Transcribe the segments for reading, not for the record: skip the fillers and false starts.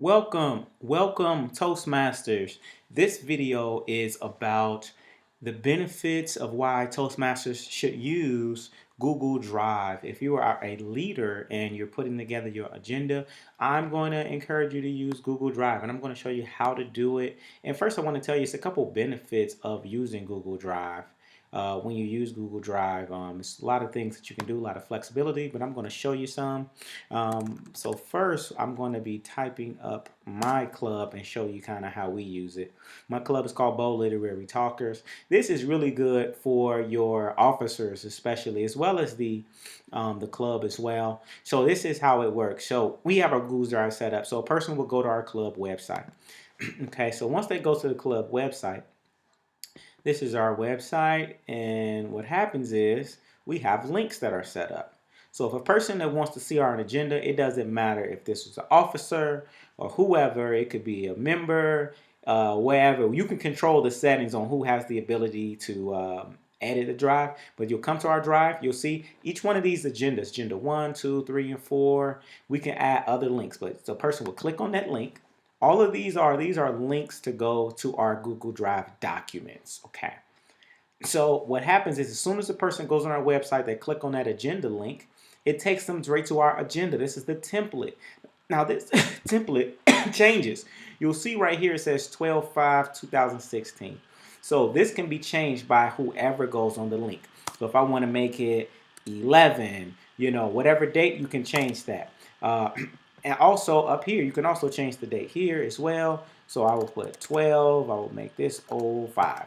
Welcome Toastmasters. This video is about the benefits of why Toastmasters should use Google Drive. If you are a leader and you're putting together your agenda, I'm going to encourage you to use Google Drive, and I'm going to show you how to do it. And first I want to tell you it's a couple benefits of using Google Drive. When you use Google Drive, there's a lot of things that you can do, a lot of flexibility, but I'm going to show you some. So first, I'm going to be typing up my club and show you kind of how we use it. My club is called Bold Literary Talkers. This is really good for your officers, especially, as well as the club as well. So this is how it works. So we have our Google Drive set up. So a person will go to our club website. Okay, so once they go to the club website, this is our website, and what happens is we have links that are set up. So if a person that wants to see our agenda, it doesn't matter if this is an officer or whoever, it could be a member, wherever. You can control the settings on who has the ability to edit a drive. But you'll come to our drive, you'll see each one of these agendas, agenda 1, 2, 3, and 4. We can add other links, but the person will click on that link. All of these are links to go to our Google Drive documents. Okay. So what happens is as soon as the person goes on our website, they click on that agenda link, it takes them straight to our agenda. This is the template. Now this template changes. You'll see right here it says 12/5/2016. So this can be changed by whoever goes on the link. So if I want to make it 11, whatever date, you can change that. And also up here, you can also change the date here as well. So I will put 12. I will make this 05.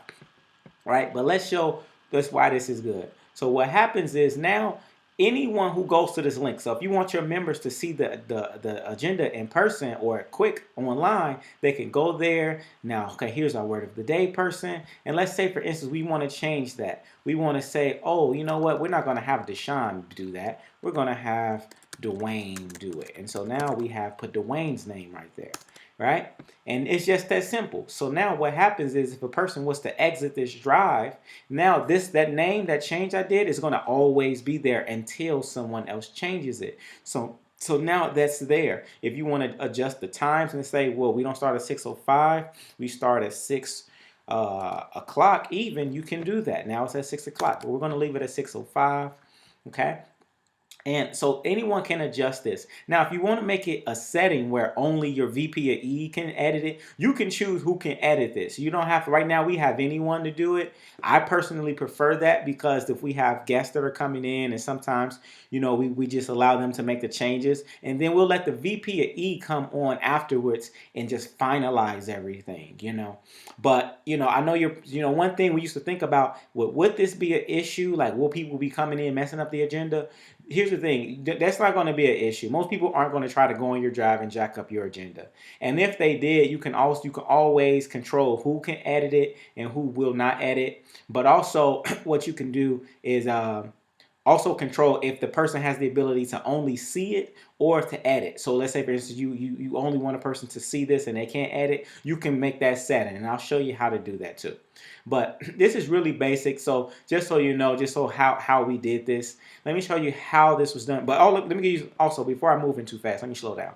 Right? But let's show that's why this is good. So what happens is now anyone who goes to this link. So if you want your members to see the agenda in person or quick online, they can go there. Now, okay, here's our word of the day person. And let's say, for instance, we want to change that. We want to say, oh, you know what? We're not going to have Deshaun do that. We're going to have Dwayne do it. And so now we have put Dwayne's name right there. Right? And it's just that simple. So now what happens is if a person was to exit this drive, now that name, that change I did is going to always be there until someone else changes it. So now that's there. If you want to adjust the times and say, well, we don't start at 6:05, we start at 6 o'clock even, you can do that. Now it's at 6 o'clock, but we're going to leave it at 6:05. Okay. And so anyone can adjust this. Now, if you want to make it a setting where only your VP or E can edit it, you can choose who can edit this. You don't have to, right now we have anyone to do it. I personally prefer that because if we have guests that are coming in and sometimes, we just allow them to make the changes and then we'll let the VP or E come on afterwards and just finalize everything, But, I know one thing we used to think about, would this be an issue? Like, will people be coming in messing up the agenda? Here's the thing, that's not going to be an issue. Most people aren't going to try to go on your drive and jack up your agenda. And if they did, you can always control who can edit it and who will not edit. But also what you can do is also control if the person has the ability to only see it or to edit. So let's say, for instance, you only want a person to see this and they can't edit. You can make that setting, and I'll show you how to do that too. But this is really basic. So just so you know, how we did this, let me show you how this was done. But let me give you also, before I move in too fast, let me slow down.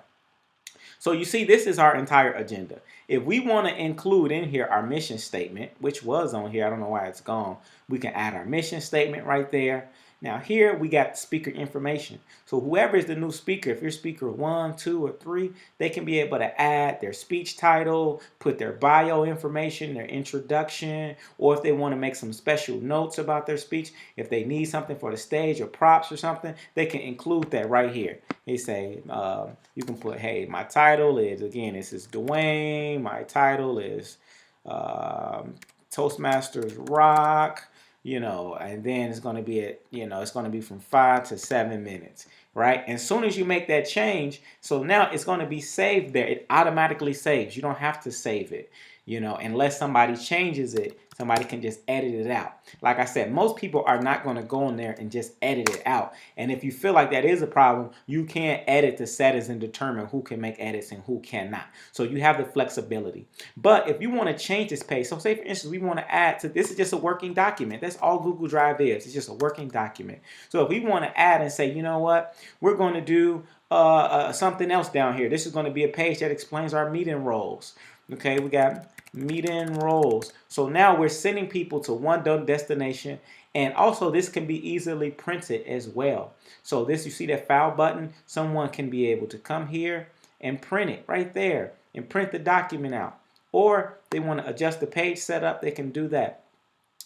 So you see, this is our entire agenda. If we want to include in here our mission statement, which was on here, I don't know why it's gone, we can add our mission statement right there. Now here we got speaker information. So whoever is the new speaker, if you're speaker 1, 2, or 3, they can be able to add their speech title, put their bio information, their introduction, or if they want to make some special notes about their speech, if they need something for the stage or props or something, they can include that right here. They say, you can put, hey, my title is, again, this is Dwayne. My title is Toastmasters Rock. And then it's going to be it's going to be from 5 to 7 minutes, right? And as soon as you make that change, so now it's going to be saved there. It automatically saves. You don't have to save it, unless somebody changes it. Somebody can just edit it out. Like I said, most people are not going to go in there and just edit it out. And if you feel like that is a problem, you can edit the settings and determine who can make edits and who cannot. So you have the flexibility. But if you want to change this page, so say for instance, we want to add to this is just a working document. That's all Google Drive is. It's just a working document. So if we want to add and say, you know what, we're going to do something else down here. This is going to be a page that explains our meeting roles. Okay, we got meeting roles. So now we're sending people to one destination, and also this can be easily printed as well. So this, you see that file button, someone can be able to come here and print it right there and print the document out. Or they want to adjust the page setup, they can do that.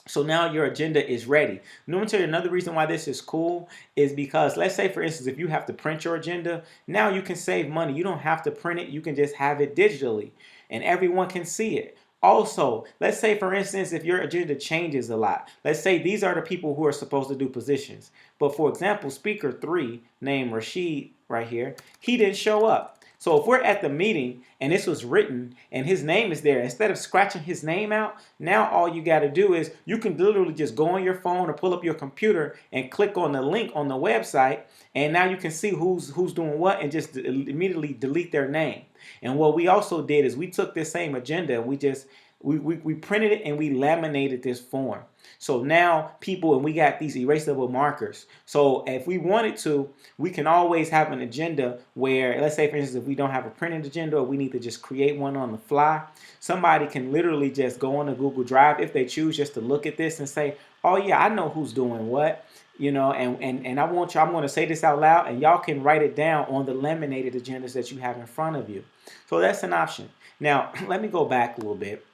So now your agenda is ready. Let me tell you another reason why this is cool is because, let's say for instance, if you have to print your agenda, now you can save money. You don't have to print it. You can just have it digitally and everyone can see it. Also, let's say for instance, if your agenda changes a lot, let's say these are the people who are supposed to do positions. But for example, speaker 3 named Rashid right here, he didn't show up. So if we're at the meeting and this was written and his name is there, instead of scratching his name out, now all you got to do is you can literally just go on your phone or pull up your computer and click on the link on the website, and now you can see who's doing what and just immediately delete their name. And what we also did is we took this same agenda and we printed it and we laminated this form. So now people, and we got these erasable markers. So if we wanted to, we can always have an agenda where, let's say for instance, if we don't have a printed agenda or we need to just create one on the fly, somebody can literally just go on to Google Drive if they choose just to look at this and say, oh yeah, I know who's doing what. You know, and I want you, I'm going to say this out loud and y'all can write it down on the laminated agendas that you have in front of you. So that's an option. Now, let me go back a little bit.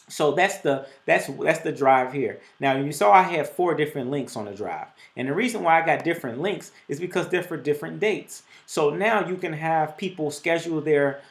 So that's the drive here. Now you saw I have 4 different links on the drive. And the reason why I got different links is because they're for different dates. So now you can have people schedule their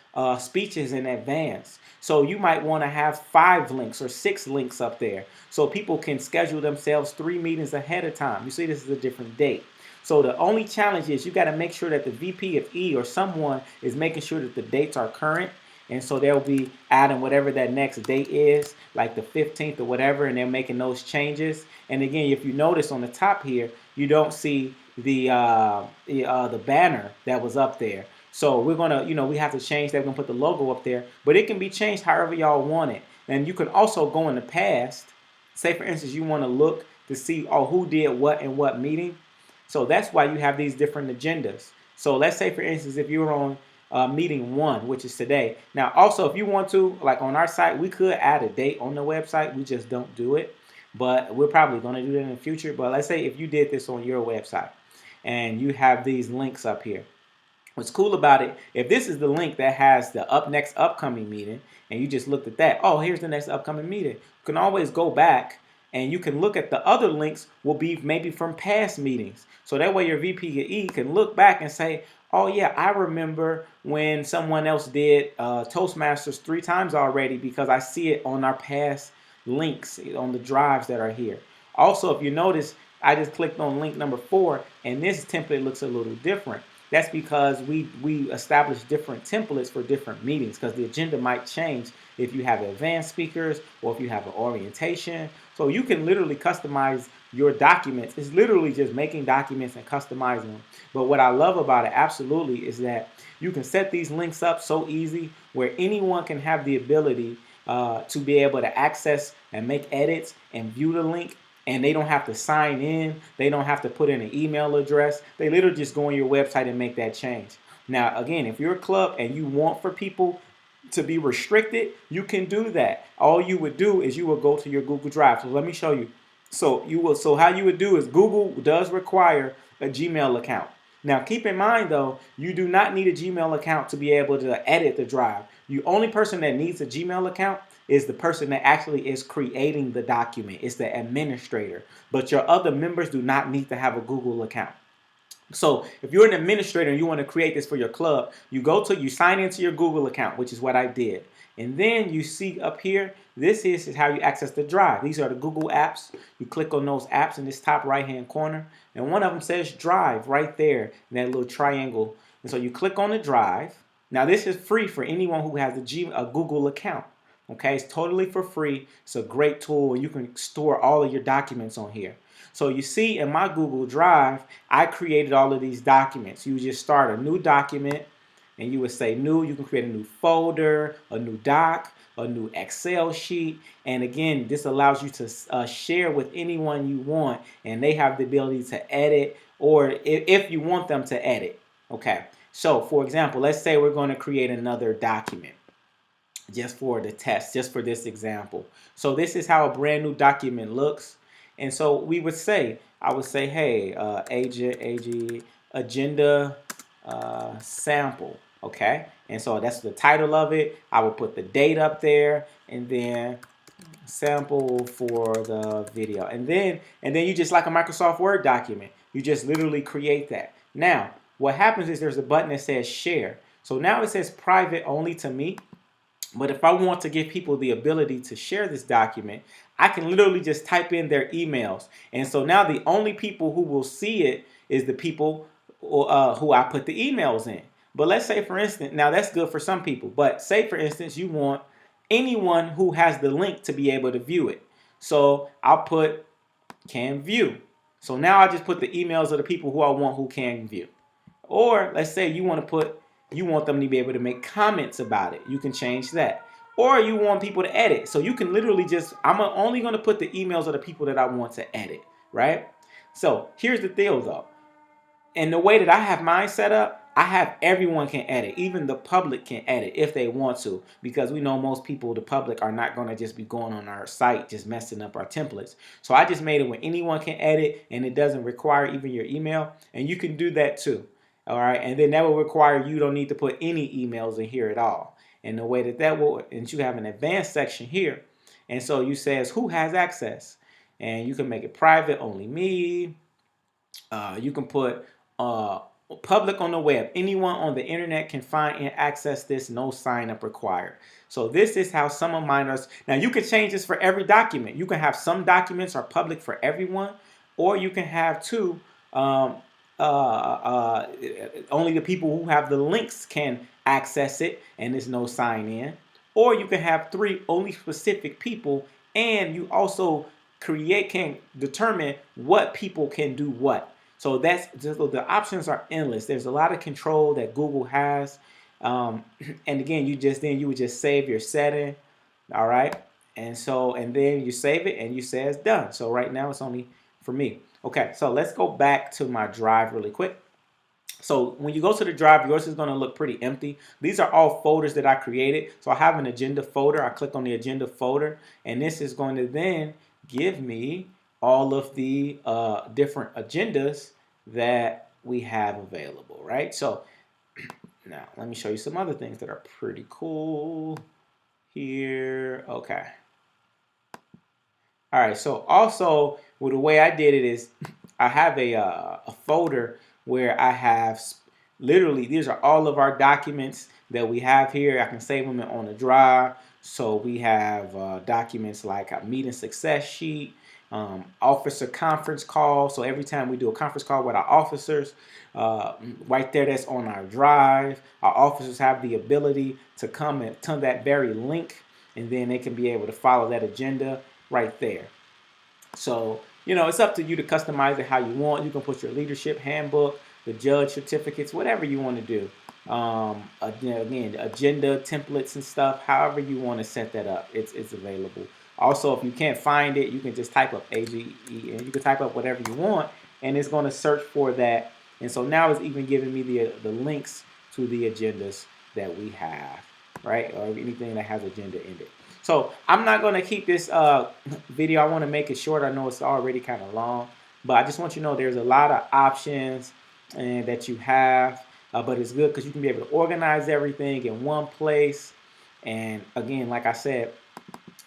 speeches in advance. So you might want to have 5 links or 6 links up there. So people can schedule themselves 3 meetings ahead of time. You see, this is a different date. So the only challenge is you got to make sure that the VP of E or someone is making sure that the dates are current. And so they'll be adding whatever that next date is, like the 15th or whatever, and they're making those changes. And again, if you notice on the top here, you don't see the banner that was up there. So we're gonna, we have to change that. We're gonna put the logo up there, but it can be changed however y'all want it. And you can also go in the past. Say for instance, you want to look to see who did what in what meeting. So that's why you have these different agendas. So let's say for instance, if you were on meeting 1, which is today. Now, also, if you want to, like on our site, we could add a date on the website. We just don't do it, but we're probably going to do that in the future. But let's say if you did this on your website and you have these links up here. What's cool about it, if this is the link that has the next upcoming meeting, and you just looked at that, oh, here's the next upcoming meeting. You can always go back and you can look at the other links will be maybe from past meetings. So that way your VP can look back and say, oh yeah, I remember when someone else did Toastmasters 3 times already because I see it on our past links on the drives that are here. Also, if you notice, I just clicked on link number 4 and this template looks a little different. That's because we established different templates for different meetings because the agenda might change if you have advanced speakers or if you have an orientation. So you can literally customize your documents. It's literally just making documents and customizing them. But what I love about it absolutely is that you can set these links up so easy where anyone can have the ability to be able to access and make edits and view the link. And they don't have to sign in. They don't have to put in an email address. They literally just go on your website and make that change. Now, again, if you're a club and you want for people to be restricted, you can do that. All you would do is you will go to your Google Drive. So let me show you. So how you would do is Google does require a Gmail account. Now, keep in mind, though, you do not need a Gmail account to be able to edit the drive. The only person that needs a Gmail account is the person that actually is creating the document. It's the administrator. But your other members do not need to have a Google account. So if you're an administrator and you want to create this for your club, you sign into your Google account, which is what I did. And then you see up here, this is how you access the drive. These are the Google apps. You click on those apps in this top right-hand corner. And one of them says Drive right there in that little triangle. And so you click on the Drive. Now this is free for anyone who has a Google account. Okay, it's totally for free. It's a great tool. You can store all of your documents on here. So you see in my Google Drive, I created all of these documents. You just start a new document and you would say new. You can create a new folder, a new doc, a new Excel sheet. And again, this allows you to share with anyone you want, and they have the ability to edit, or if you want them to edit. Okay. So for example, let's say we're going to create another document just for the test, just for this example. So this is how a brand new document looks. And so we would say, I would say, hey, agenda sample, okay? And so that's the title of it. I will put the date up there, and then sample for the video. And then you just, like a Microsoft Word document, you just literally create that. Now, what happens is there's a button that says share. So now it says private only to me. But if I want to give people the ability to share this document, I can literally just type in their emails. And so now the only people who will see it is the people who I put the emails in. But let's say, for instance, now that's good for some people, but say, for instance, you want anyone who has the link to be able to view it. So I'll put can view. So now I just put the emails of the people who I want who can view. Or let's say you want them to be able to make comments about it. You can change that. Or you want people to edit. So you can literally just, I'm only going to put the emails of the people that I want to edit, right? So here's the deal though. And the way that I have mine set up, I have everyone can edit. Even the public can edit if they want to, because we know most people, the public, are not going to just be going on our site just messing up our templates. So I just made it where anyone can edit, and it doesn't require even your email, and you can do that too. All right, and then that will require you don't need to put any emails in here at all. And the way that will, and you have an advanced section here, and so you says who has access, and you can make it private, only me. You can put public on the web. Anyone on the internet can find and access this, no sign up required. So this is how some of mine are. Now you can change this for every document. You can have some documents are public for everyone, or you can have two, only the people who have the links can access it and there's no sign in. Or you can have three, only specific people, and you also can determine what people can do what. So the options are endless. There's a lot of control that Google has. And again, you would just save your setting. All right. And then you save it and you say it's done. So right now it's only for me. Okay. So let's go back to my drive really quick. So when you go to the drive, yours is going to look pretty empty. These are all folders that I created. So I have an agenda folder. I click on the agenda folder, and this is going to then give me all of the different agendas that we have available, right? So now let me show you some other things that are pretty cool here. Okay. All right. So also, the way I did it is I have a folder where I have literally, these are all of our documents that we have here. I can save them on a drive. So we have documents like a meeting success sheet, officer conference call. So every time we do a conference call with our officers, right there, that's on our drive. Our officers have the ability to come and to that very link, and then they can be able to follow that agenda right there. So, it's up to you to customize it how you want. You can put your leadership handbook, the judge certificates, whatever you want to do. Again, agenda templates and stuff, however you want to set that up, it's available. Also, if you can't find it, you can just type up AGE, and you can type up whatever you want, and it's going to search for that. And so now it's even giving me the links to the agendas that we have, right? Or anything that has agenda in it. So I'm not going to keep this video. I want to make it short. I know it's already kind of long, but I just want you to know there's a lot of options that you have, but it's good because you can be able to organize everything in one place. And again, like I said,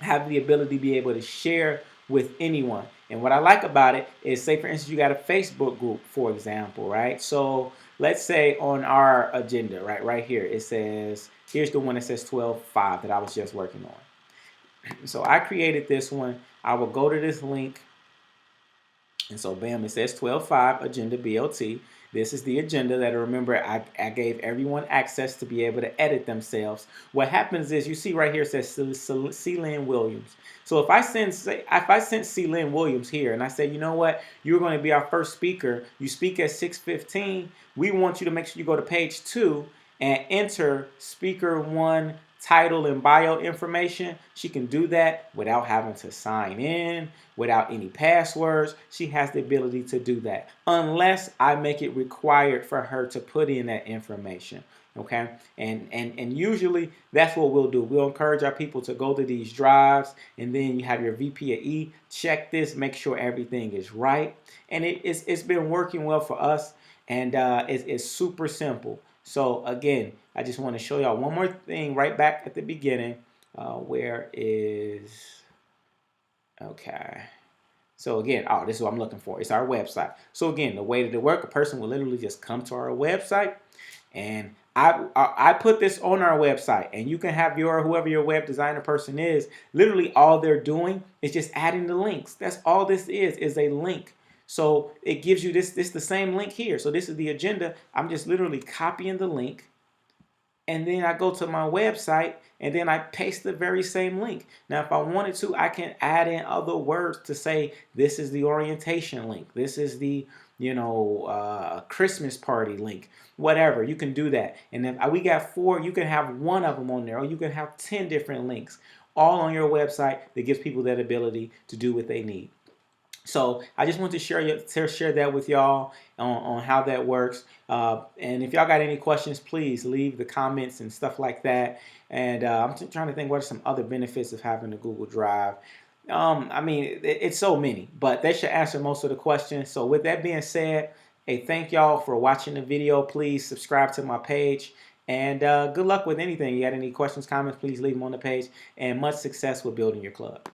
have the ability to be able to share with anyone. And what I like about it is, say for instance, you got a Facebook group, for example, right? So let's say on our agenda, right here, it says, here's the one that says 12.5 that I was just working on. So I created this one. I will go to this link. And so bam, it says 12.5 agenda BLT. This is the agenda that, remember, I gave everyone access to be able to edit themselves. What happens is, you see right here, it says C. Lynn Williams. So if I sent C. Lynn Williams here and I say, you know what, you're going to be our first speaker. You speak at 6:15. We want you to make sure you go to page 2 and enter speaker 1 title and bio information, she can do that without having to sign in, without any passwords. She has the ability to do that unless I make it required for her to put in that information. Okay, and usually that's what we'll do. We'll encourage our people to go to these drives, and then you have your VP of E check this, make sure everything is right, and it's been working well for us, and it's super simple. So again, I just want to show y'all one more thing right back at the beginning. Where is, okay. So again, oh, this is what I'm looking for. It's our website. So again, the way that it works, a person will literally just come to our website, and I put this on our website, and you can have your, whoever your web designer person is, literally all they're doing is just adding the links. That's all this is a link. So it gives you this the same link here. So this is the agenda. I'm just literally copying the link, and then I go to my website, and then I paste the very same link. Now, if I wanted to, I can add in other words to say, this is the orientation link. This is the, Christmas party link, whatever. You can do that. And if we got 4, you can have one of them on there, or you can have 10 different links all on your website that gives people that ability to do what they need. So I just want to share that with y'all on how that works. And if y'all got any questions, please leave the comments and stuff like that. And I'm trying to think what are some other benefits of having a Google Drive. I mean, it's so many, but that should answer most of the questions. So with that being said, hey, thank y'all for watching the video. Please subscribe to my page. And good luck with anything. You got any questions, comments, please leave them on the page. And much success with building your club.